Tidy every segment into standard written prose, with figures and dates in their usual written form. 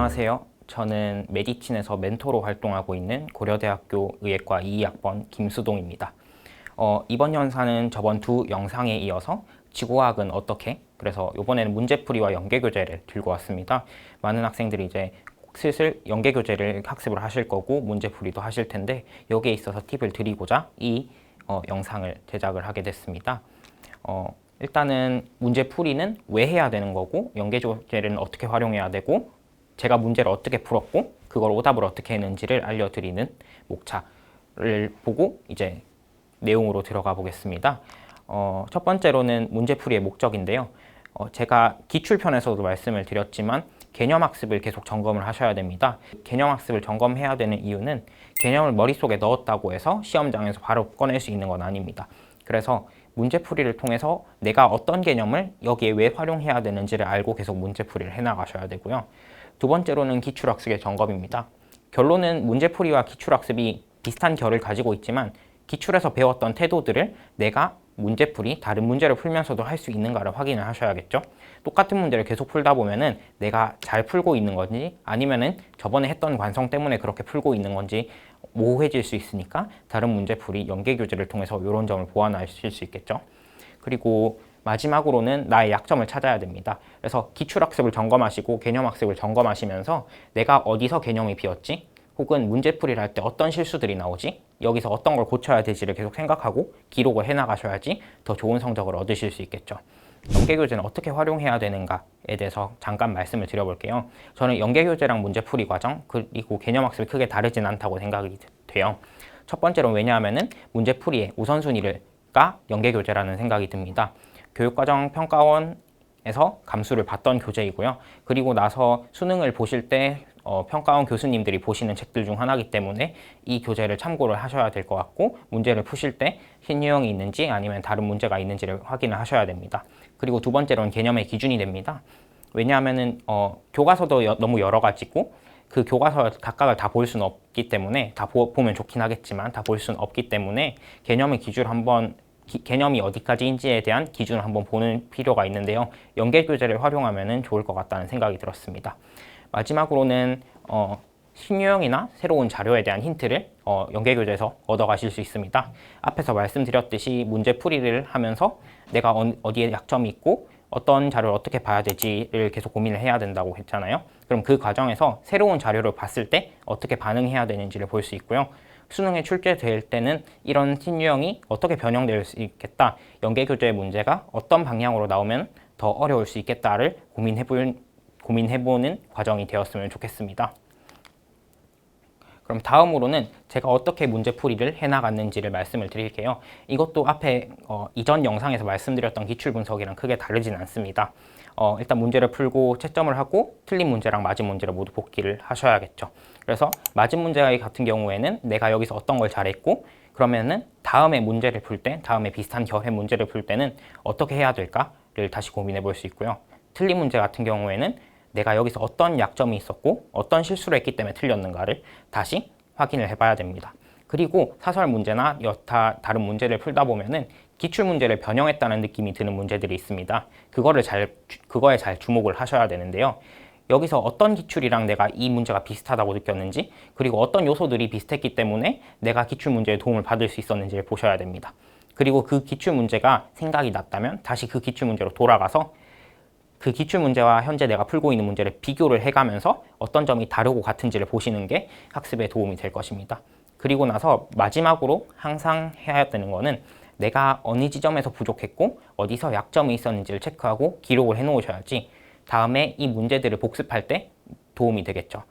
안녕하세요. 저는 메디친에서 멘토로 활동하고 있는 고려대학교 의예과 2학번 김수동입니다. 이번 연사는 저번 두 영상에 이어서 지구과학은 어떻게? 그래서 이번에는 문제풀이와 연계교재를 들고 왔습니다. 많은 학생들이 이제 슬슬 연계교재를 학습을 하실 거고 문제풀이도 하실 텐데 여기에 있어서 팁을 드리고자 이 영상을 제작을 하게 됐습니다. 일단은 문제풀이는 왜 해야 되는 거고 연계교재는 어떻게 활용해야 되고 제가 문제를 어떻게 풀었고 그걸 오답을 어떻게 했는지를 알려드리는 목차를 보고 이제 내용으로 들어가 보겠습니다. 첫 번째로는 문제풀이의 목적인데요. 제가 기출편에서도 말씀을 드렸지만 개념학습을 계속 점검을 하셔야 됩니다. 개념학습을 점검해야 되는 이유는 개념을 머릿속에 넣었다고 해서 시험장에서 바로 꺼낼 수 있는 건 아닙니다. 그래서 문제풀이를 통해서 내가 어떤 개념을 여기에 왜 활용해야 되는지를 알고 계속 문제풀이를 해나가셔야 되고요. 두 번째로는 기출학습의 점검입니다. 결론은 문제풀이와 기출학습이 비슷한 결을 가지고 있지만 기출에서 배웠던 태도들을 내가 문제풀이, 다른 문제를 풀면서도 할 수 있는가를 확인을 하셔야겠죠. 똑같은 문제를 계속 풀다 보면은 내가 잘 풀고 있는 건지 아니면은 저번에 했던 관성 때문에 그렇게 풀고 있는 건지 모호해질 수 있으니까 다른 문제풀이, 연계교재를 통해서 이런 점을 보완하실 수 있겠죠. 그리고 마지막으로는 나의 약점을 찾아야 됩니다. 그래서 기출학습을 점검하시고 개념학습을 점검하시면서 내가 어디서 개념이 비었지? 혹은 문제풀이를 할 때 어떤 실수들이 나오지? 여기서 어떤 걸 고쳐야 되지를 계속 생각하고 기록을 해나가셔야지 더 좋은 성적을 얻으실 수 있겠죠. 연계교재는 어떻게 활용해야 되는가에 대해서 잠깐 말씀을 드려볼게요. 저는 연계교재랑 문제풀이 과정 그리고 개념학습이 크게 다르진 않다고 생각이 돼요. 첫 번째로 왜냐하면은 문제풀이의 우선순위가 연계교재라는 생각이 듭니다. 교육과정 평가원에서 감수를 받던 교재이고요. 그리고 나서 수능을 보실 때 평가원 교수님들이 보시는 책들 중 하나이기 때문에 이 교재를 참고를 하셔야 될 것 같고 문제를 푸실 때 신유형이 있는지 아니면 다른 문제가 있는지를 확인을 하셔야 됩니다. 그리고 두 번째로는 개념의 기준이 됩니다. 왜냐하면은 교과서도 너무 여러 가지고 그 교과서 각각을 다 볼 수는 없기 때문에 다 보면 좋긴 하겠지만 다 볼 수는 없기 때문에 개념의 기준을 한번 개념이 어디까지인지에 대한 기준을 한번 보는 필요가 있는데요. 연계교재를 활용하면 좋을 것 같다는 생각이 들었습니다. 마지막으로는 신유형이나 새로운 자료에 대한 힌트를 연계교재에서 얻어가실 수 있습니다. 앞에서 말씀드렸듯이 문제풀이를 하면서 내가 어디에 약점이 있고 어떤 자료를 어떻게 봐야 될지를 계속 고민을 해야 된다고 했잖아요. 그럼 그 과정에서 새로운 자료를 봤을 때 어떻게 반응해야 되는지를 볼 수 있고요. 수능에 출제될 때는 이런 신유형이 어떻게 변형될 수 있겠다, 연계교재의 문제가 어떤 방향으로 나오면 더 어려울 수 있겠다를 고민해보는 과정이 되었으면 좋겠습니다. 그럼 다음으로는 제가 어떻게 문제풀이를 해나갔는지를 말씀을 드릴게요. 이것도 앞에 이전 영상에서 말씀드렸던 기출분석이랑 크게 다르진 않습니다. 일단 문제를 풀고 채점을 하고 틀린 문제랑 맞은 문제를 모두 복기를 하셔야겠죠. 그래서 맞은 문제 같은 경우에는 내가 여기서 어떤 걸 잘했고 그러면은 다음에 문제를 풀 때, 다음에 비슷한 결의 문제를 풀 때는 어떻게 해야 될까를 다시 고민해 볼 수 있고요. 틀린 문제 같은 경우에는 내가 여기서 어떤 약점이 있었고 어떤 실수를 했기 때문에 틀렸는가를 다시 확인을 해봐야 됩니다. 그리고 사설 문제나 여타 다른 문제를 풀다 보면은 기출 문제를 변형했다는 느낌이 드는 문제들이 있습니다. 그거에 잘 주목을 하셔야 되는데요. 여기서 어떤 기출이랑 내가 이 문제가 비슷하다고 느꼈는지, 그리고 어떤 요소들이 비슷했기 때문에 내가 기출 문제에 도움을 받을 수 있었는지를 보셔야 됩니다. 그리고 그 기출 문제가 생각이 났다면 다시 그 기출 문제로 돌아가서 그 기출 문제와 현재 내가 풀고 있는 문제를 비교를 해가면서 어떤 점이 다르고 같은지를 보시는 게 학습에 도움이 될 것입니다. 그리고 나서 마지막으로 항상 해야 되는 거는 내가 어느 지점에서 부족했고 어디서 약점이 있었는지를 체크하고 기록을 해놓으셔야지 다음에 이 문제들을 복습할 때 도움이 되겠죠.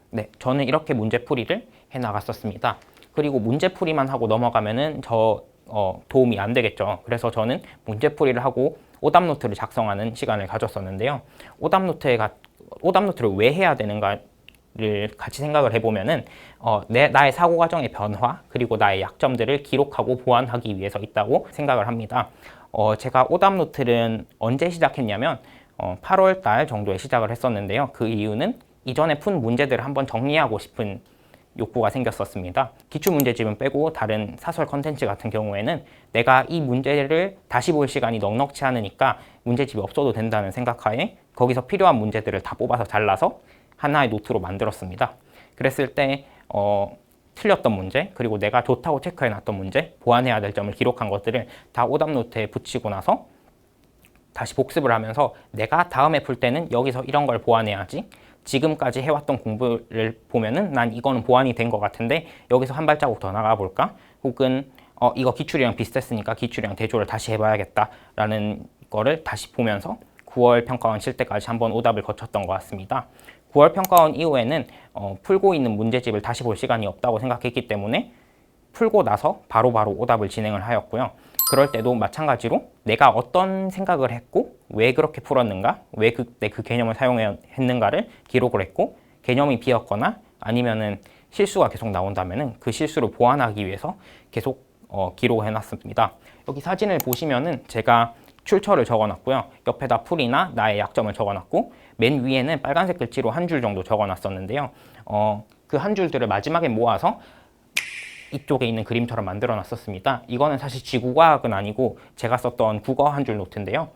네, 저는 이렇게 문제풀이를 해나갔었습니다. 그리고 문제풀이만 하고 넘어가면은 도움이 안 되겠죠. 그래서 저는 문제풀이를 하고 오답노트를 작성하는 시간을 가졌었는데요. 오답노트를 왜 해야 되는가를 같이 생각을 해보면은 나의 사고 과정의 변화 그리고 나의 약점들을 기록하고 보완하기 위해서 있다고 생각을 합니다. 제가 오답노트는 언제 시작했냐면 8월 달 정도에 시작을 했었는데요. 그 이유는 이전에 푼 문제들을 한번 정리하고 싶은 욕구가 생겼었습니다. 기출문제집은 빼고 다른 사설 컨텐츠 같은 경우에는 내가 이 문제를 다시 볼 시간이 넉넉치 않으니까 문제집이 없어도 된다는 생각하에 거기서 필요한 문제들을 다 뽑아서 잘라서 하나의 노트로 만들었습니다. 그랬을 때 틀렸던 문제, 그리고 내가 좋다고 체크해놨던 문제, 보완해야 될 점을 기록한 것들을 다 오답 노트에 붙이고 나서 다시 복습을 하면서 내가 다음에 풀 때는 여기서 이런 걸 보완해야지, 지금까지 해왔던 공부를 보면은 난 이거는 보완이 된 것 같은데 여기서 한 발자국 더 나가 볼까? 혹은 이거 기출이랑 비슷했으니까 기출이랑 대조를 다시 해봐야겠다라는 거를 다시 보면서 9월 평가원 칠 때까지 한번 오답을 거쳤던 것 같습니다. 9월 평가원 이후에는 풀고 있는 문제집을 다시 볼 시간이 없다고 생각했기 때문에 풀고 나서 바로바로 오답을 진행을 하였고요. 그럴 때도 마찬가지로 내가 어떤 생각을 했고 왜 그렇게 풀었는가, 왜 그때 그 개념을 사용했는가를 기록을 했고, 개념이 비었거나 아니면은 실수가 계속 나온다면은 그 실수를 보완하기 위해서 계속 기록을 해놨습니다. 여기 사진을 보시면은 제가 출처를 적어놨고요. 옆에다 풀이나 나의 약점을 적어놨고, 맨 위에는 빨간색 글씨로 한 줄 정도 적어놨었는데요. 그 한 줄들을 마지막에 모아서 이쪽에 있는 그림처럼 만들어 놨었습니다. 이거는 사실 지구과학은 아니고 제가 썼던 국어 한 줄 노트인데요.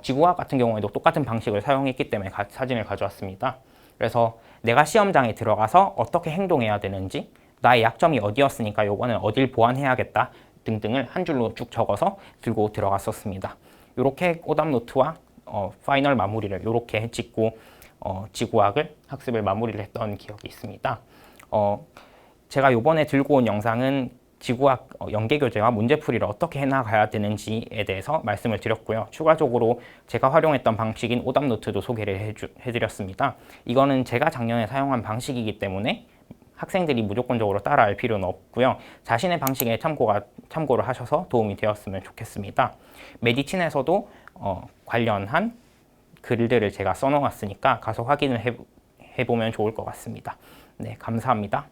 지구과학 같은 경우에도 똑같은 방식을 사용했기 때문에 사진을 가져왔습니다. 그래서 내가 시험장에 들어가서 어떻게 행동해야 되는지, 나의 약점이 어디였으니까 요거는 어딜 보완해야겠다 등등을 한 줄로 쭉 적어서 들고 들어갔었습니다. 이렇게 오답 노트와 파이널 마무리를 이렇게 찍고 지구학을 학습을 마무리를 했던 기억이 있습니다. 제가 이번에 들고 온 영상은 지구학 연계교재와 문제풀이를 어떻게 해나가야 되는지에 대해서 말씀을 드렸고요. 추가적으로 제가 활용했던 방식인 오답 노트도 소개를 해드렸습니다. 이거는 제가 작년에 사용한 방식이기 때문에 학생들이 무조건적으로 따라할 필요는 없고요. 자신의 방식에 참고를 하셔서 도움이 되었으면 좋겠습니다. 메디친에서도 관련한 글들을 제가 써놓았으니까 가서 확인을 해보면 좋을 것 같습니다. 네, 감사합니다.